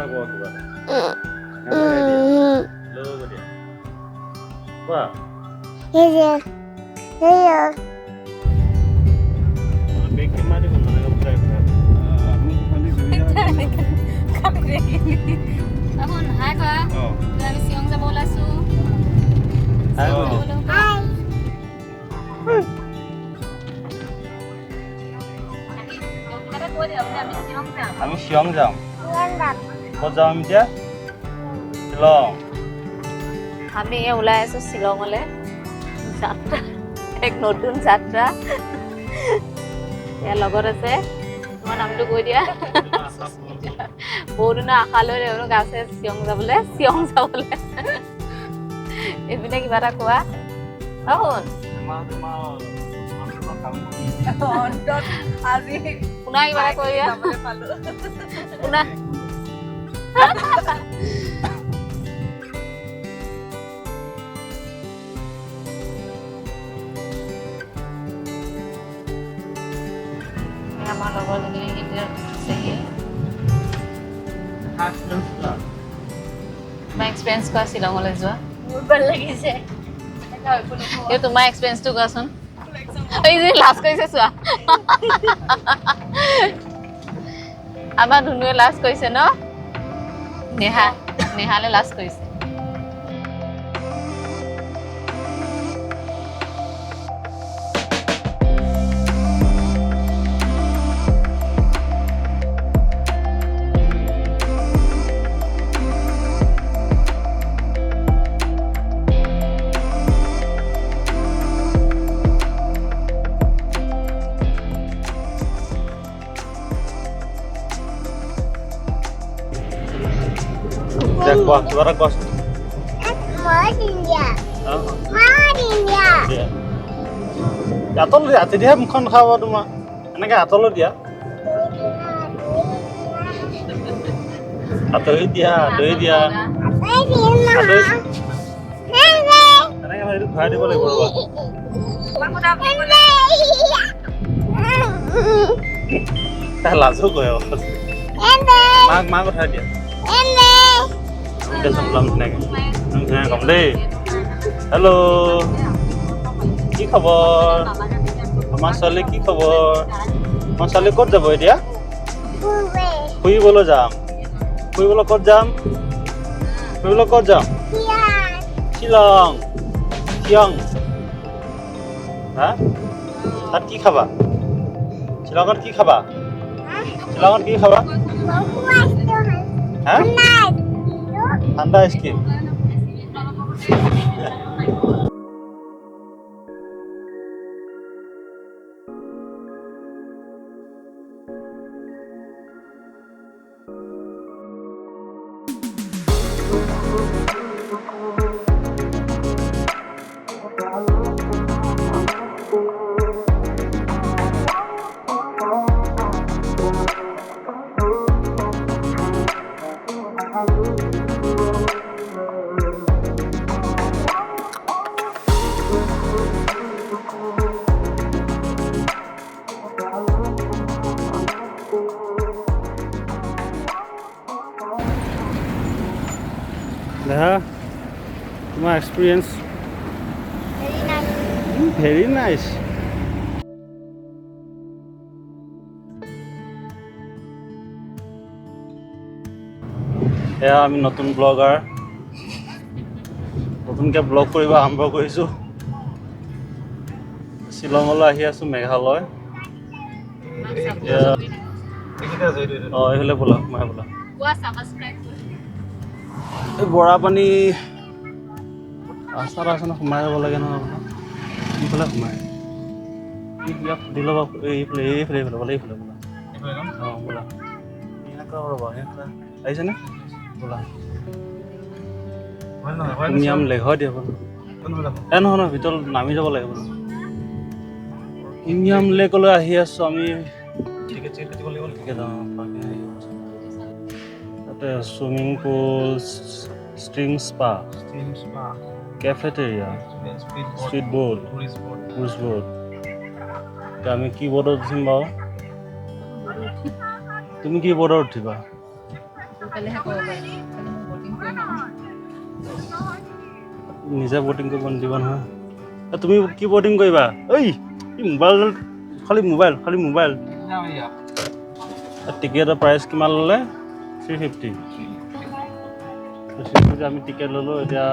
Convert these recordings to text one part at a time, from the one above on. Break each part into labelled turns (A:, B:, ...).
A: এটা কোৱা কিবা লৈ দিয়া কোৱা বেগ কিমান দিব মানে উঠাই
B: এখন হাই কোৱা আমি শিলং যাব ওলাইছো
A: আমি শিলং যাম ক'ত যাম আমি এতিয়া শিলং
B: আমি ওলাই আছো শিলঙলে যাত্ৰা এক নতুন যাত্ৰা ইয়াৰ লগত আছে তোমাৰ নামটো কৈ দিয়া বহুত দিনৰ আশা লৈ তেওঁলোক আছে শিলং যাবলৈ এইপিনে কিবা এটা কোৱা আজি শুনা কিবা এটা কৈ দিয়া শুনা আমাৰ লগৰজনী এতিয়া আছেহি তোমাৰ এক্সপিৰিয়েঞ্চ কোৱা শিলঙলৈ যোৱা বহুত ভাল লাগিছে এই তোমাৰ এক্সপিৰিয়েঞ্চটো কোৱাচোন এই যে লাজ কৰিছে চোৱা আমাৰ ধুনুৱে লাজ কৰিছে ন নেহালে লাজ কৰিছে
A: কোৱা কিবা এটা কোৱাচোন হাতলৈ দিয়া তেতিয়াহে মুখখন খাব তোমাৰ এনেকৈ হাতলৈ দিয়া হাতৰি দিয়া এনেকৈ সেইটো ঘূৰাই দিব লাগিব ৰ'বা তাই লাজো কৰে মাক উঠাই দিয়া ধুনীয়াকৈ কম দেই হেল্ল' কি খবৰ আমাৰ ছোৱালী কি খবৰ আমাৰ ছোৱালী ক'ত যাব এতিয়া ফুৰিবলৈ যাম ফুৰিবলৈ ক'ত যাম শিলং হা তাত কি খাবা শিলঙত কি খাবা হা ঠাণ্ডা আইচক্ৰীম দেহা তোমাৰ এক্সপিৰিয়েঞ্চ ভেৰি নাইচ এয়া আমি নতুন ব্লগাৰ নতুনকৈ ব্লগ কৰিব আৰম্ভ কৰিছোঁ শ্বিলঙলৈ আহি আছোঁ মেঘালয় এইফালে ব'লা সোমাই ব'লা এই বৰাপানী ৰাস্তাত আছে ন সোমাই যাব লাগে নহয় আপোনাৰ এইফালে সোমাই ইয়াক সুধি ল'বা এইফালে ব'লা অঁ ব'লা এনেকুৱা ৰ'বা সেইফালে আহিছেনে ব'লা প্ৰিমিয়াম লেগ হয় দিয়া বোলো নহয় ভিতৰত নামি যাব লাগে বোলো প্ৰিমিয়াম লেকলৈ আহি আছোঁ আমি তাতে swimming pool string spa cafeteria speed boat cruise boat এতিয়া আমি কি বোটত উঠিম বাৰু তুমি কি বোটত উঠিবা
B: পেলেহে ক'ব পাৰিম খালি মই বটিং কৰিম
A: নিজে বটিং কৰিব নিদিবা নহয় তুমি কি বটিং কৰিবা ঐ মোবাইল খালি মোবাইল টিকেটৰ প্ৰাইচ কিমান ল'লে 350 আমি টিকেট ল'লোঁ এতিয়া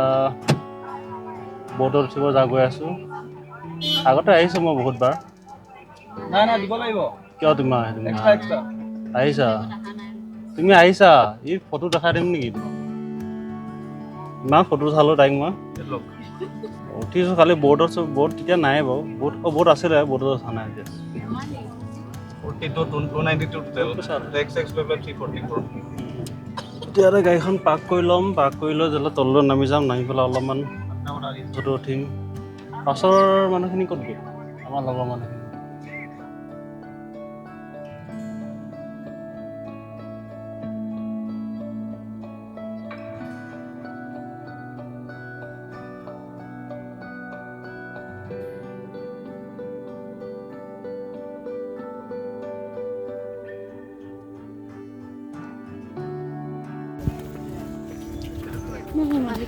A: ব'টত উঠিব গৈ আছোঁ আগতে আহিছোঁ মই বহুতবাৰ
C: নাই দিব লাগিব
A: কিয় তুমি আহিছা তুমি আহিছা এই ফটো দেখাই দিম নেকি তোমাক ইমান ফটো চালোঁ তাইক মই উঠিছোঁ খালি ব'ট তেতিয়া নাই বাৰু ব'ট আছিলে ব'টত অহা নাই এতিয়া
C: 292
A: তেতিয়াহ'লে গাড়ীখন পাৰ্ক কৰি ল'ম পাৰ্ক কৰি লৈ যেনে তললৈ নামি যাম নামি পেলাই অলপমান ফটো উঠিম পাছৰ মানুহখিনি ক'ত গ'ল আমাৰ লগৰ মানুহখিনি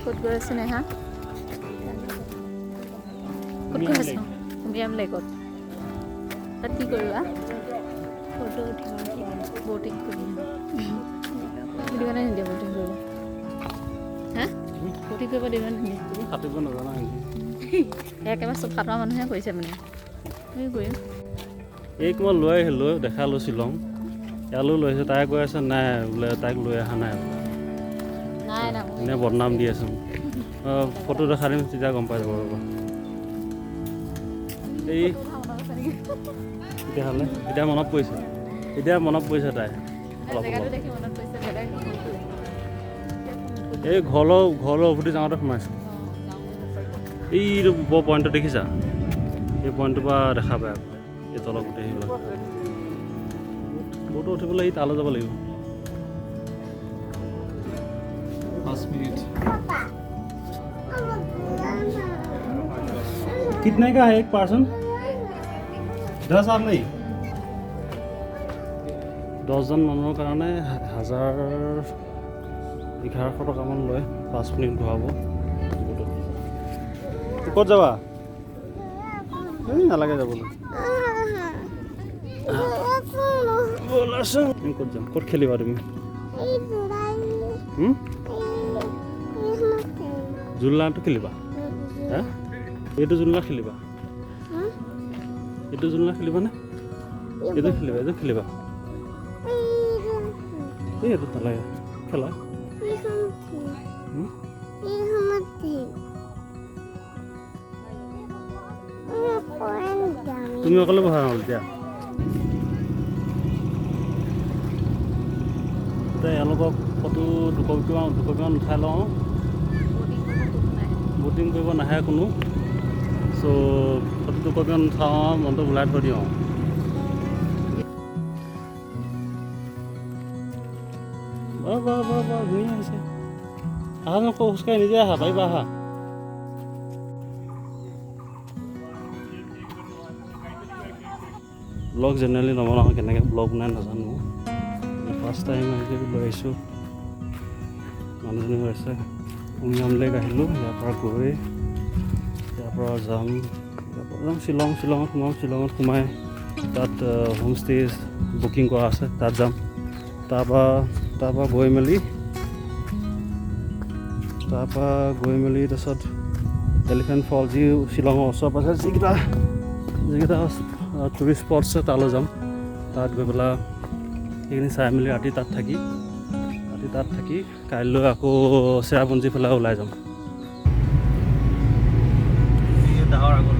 B: ক'ত গৈ আছে নেহা ক'ত গৈ আছ উমিয়াম লেকত তাত কি কৰিবা ফটো উঠিম ব'টিং কৰিম সেইটো কাৰণে নিদিয়ে ব'টিং কৰিব হা ব'টিং কৰিব দিব নিদিয়ে
A: সাঁতুৰিব নাজানা
B: একেবাৰে চব সাঁতোৰা মানুহে কৰিছে মানে আমি কৰিম
A: এই কিমান লৈ দেখালোঁ শ্বিলং ইয়ালৈও লৈ আহিছে তাই কৈ আছে নাই বোলে তাইক লৈ অহা নাই
B: নাই না
A: এনে বদনাম দি আছোঁ ফটো দেখা দিম তেতিয়া গম পাই যাব ৰ'বা এই তেতিয়াহ'লে এতিয়া মনত পৰিছে তাই অলপ এই ঘৰলৈ উভতি যাওঁতে সোমাইছোঁ এইটো বৰ পইণ্টটো দেখিছা এই পইণ্টটোৰ পৰা দেখা পায় এই তলত গোটেই আহিব ব'টো উঠিবলৈ এই তালৈ যাব লাগিব
C: 5 मिनट
A: कितने का है एक पर्सन 10 आप नहीं 10জন মানুহৰ কাৰণে 1100 টকামান লয় 5 মিনিট ঘূৰাব ক'ত যাবা এই নালাগে যাবলৈ ব'লাচোন ক'ত যাম ক'ত খেলিবা তুমি জুলনাটো খেলিবা হা এইটো জুলনা খেলিবা এইটো জুলনা খেলিবানে এইটো খেলিবা এইটো নালাগে খেলা তুমি অকলে বহা হ'ল এতিয়া এওঁলোকক ফটো দুকপিমান উঠাই লওঁ ব'টিং কৰিব নাহে কোনো চ' ফটো দুকপিমান উঠাওঁ মনটো ওলাই থৈ দিওঁ ধুনীয়া হৈছে আহা নকৌ খোজকাঢ়ি নিজে আহা পাৰিবা আহা ব্লগ জেনেৰেলি নবনাওঁ কেনেকৈ ব্লগ বনাই নাজানো ফাৰ্ষ্ট টাইম আহিছে লৈ আহিছোঁ মানুহজনী হৈ আছে উমিয়াম লেক আহিলোঁ ইয়াৰ পৰা যাম শ্বিলঙত সোমাই তাত হোমষ্টে বুকিং কৰা আছে তাত যাম তাৰপৰা গৈ মেলি তাৰপিছত এলিফেণ্ট ফল যি শ্বিলঙৰ ওচৰে পাঁজৰে যিকেইটা টুৰিষ্ট স্পট আছে তালৈ যাম তাত গৈ পেলাই সেইখিনি চাই মেলি ৰাতি তাত থাকি কাইলৈ আকৌ চেৰাপুঞ্জী ফালে ওলাই যাম
C: ডাঙৰ আগত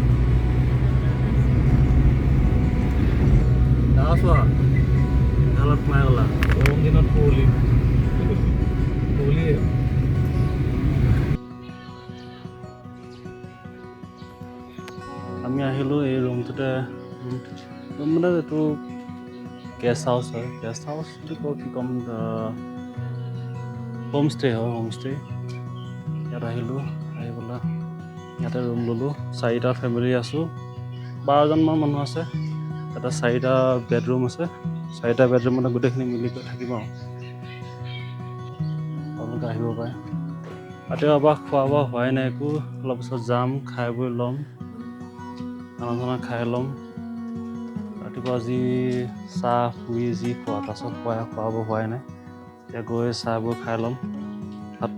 A: চোৱা ঢালত সোমাই গ'লা
C: গৰম দিনত কুঁৱলী
A: আমি আহিলোঁ এই ৰুমটোতে মানে এইটো গেষ্ট হাউচ হয় বুলি কি ক'ম হোমষ্টে ইয়াত আহিলোঁ আহি পেলাই ইয়াতে ৰুম ল'লোঁ 4টা ফেমিলি আছোঁ 12জনমান মানুহ আছে এটা 4টা বেডৰুম আছে 4টা বেডৰুমতে গোটেইখিনি মিলি কৰি থাকিম আৰু আপোনালোকে আহিব পাৰে। ৰাতিপুৱা পৰা খোৱা বোৱা হোৱাই নাই একো, অলপ পিছত যাম, খাই বৈ ল'ম, খানা চানা খাই ল'ম। ৰাতিপুৱা যি চাহ পুৰি যি খোৱা, তাৰপিছত খোৱা বোৱা হোৱাই নাই। এতিয়া গৈ চাহ বৈ খাই ল'ম, ভাত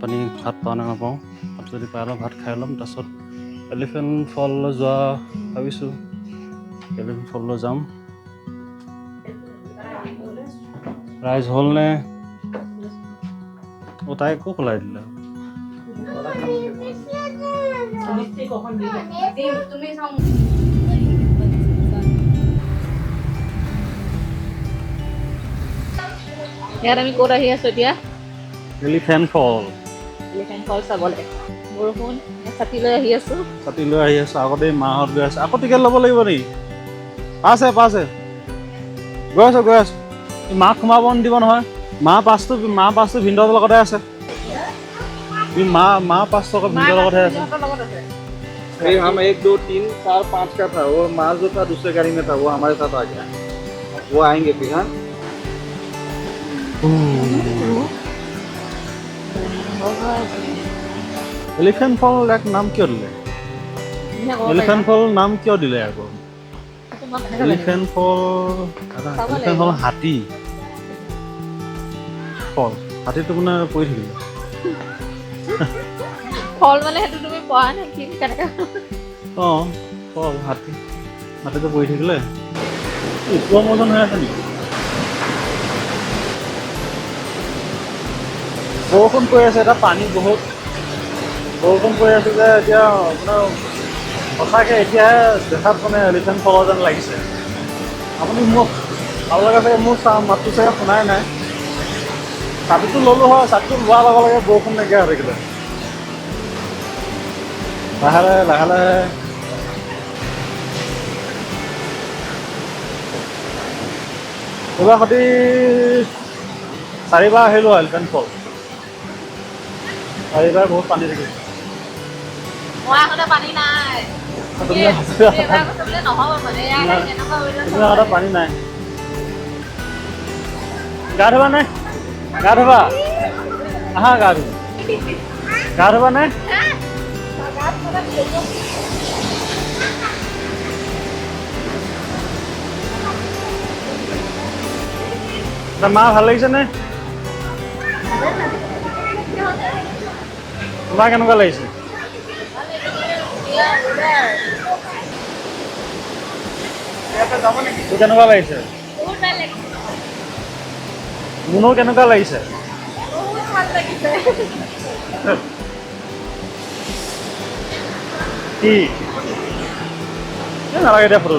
A: পাওঁ নে নাপাওঁ, ভাত যদি পাই লওঁ ভাত খাই ল'ম। তাৰপিছত এলিফেণ্ট ফললৈ যোৱা ভাবিছোঁ, এলিফেণ্ট ফললৈ যাম। ৰাইজ হ'ল নে? তাই একো খোলাই দিলে।
B: ইয়াত আমি ক'ত আহি আছো এতিয়া?
A: এলিফেণ্ট ফল।
B: এলিফেণ্ট ফল চাবলৈ। বৰষুণ ছাতি লৈ আহি আছো।
A: ছাতি লৈ আহি আছো, আগতে মাহঁত গৈ আছে। আকৌ টিকেট ল'ব লাগিব নেকি? পাছে গৈ আছো। মাক সোমাব নিদিব নহয়। মাহ পাছটো ভিনদেউৰ লগতে আছে। माँ 500 का वीडियो लगा है।
C: नहीं, हम 1 2 3 4 5 का था, वो माँ जो था दूसरे गाड़ी में था, वो हमारे साथ आ गया। वो आएंगे फिर। हाँ,
A: एलिफेंट फॉल एक नाम क्यों दिले? एलिफेंट फॉल नाम क्यों दिले आपको? एलिफेंट फॉल हाथी फॉल, हाथी तो पुनः पड़ी थी।
B: फल মানে হেতু তুমি পঢ়া নাই কি কেনেকা?
A: ফল হাতীটো পৰি থাকিলে স্লো মোশন হৈ আছে নেকি? বৰষুণ পৰি আছে, এটা পানী বহুত বৰষুণ পৰি আছে যে এতিয়া আপোনাৰ সঁচাকৈ এতিয়াহে দেখাত মানে এলিফেণ্ট ফলৰ যেন লাগিছে। আপুনি মোক ভাল লগা চাগে, মোৰ মাতটো চাগে শুনাই নাই। ছাতিটো ল'লোঁ হয়, ছাতিটো লোৱাৰ লগে লগে বৰষুণ নাইকিয়া হৈ থাকিলে। লাহে লাহে এইবাৰ সতি 4বাৰ আহিলোঁ এলিফেণ্ট ফল। 4বাৰ বহুত পানী থাকিল।
B: মই আগতে পানী নাই।
A: তুমি আগতে পানী নাই। গা ধুবা নাই? গা ধুবা? আহা গা ধুবা নাই? মা ভাল লাগিছে নে? তোমাৰ কেনেকুৱা লাগিছে? কেনেকুৱা লাগিছে? মুনুৰ কেনেকুৱা লাগিছে? কি নালাগে দিয়া ফটো।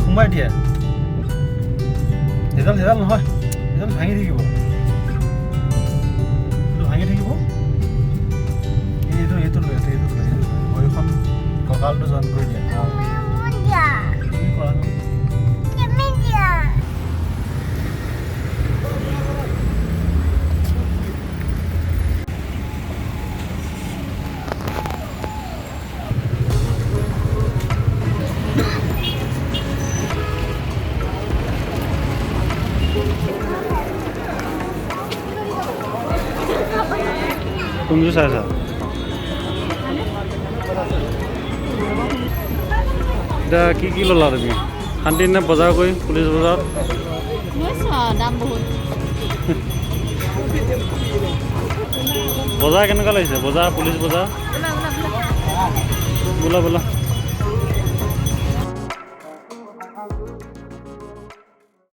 A: সোমাই দিয়া এডাল নহয়, এডাল ভাঙি থাকিব, এইটো ভৰিখন কঁকালটো জইন কৰি দিয়া। তুমি কৰা ন? কোনটো চাইছা? এতিয়া কি ল'লা তুমি? শান্তি নে বজাৰ কৰি পুলিচ বজাৰত?
B: দাম বহুত।
A: বজাৰ কেনেকুৱা লাগিছে? বজাৰ পুলিচ বজাৰ? বোলা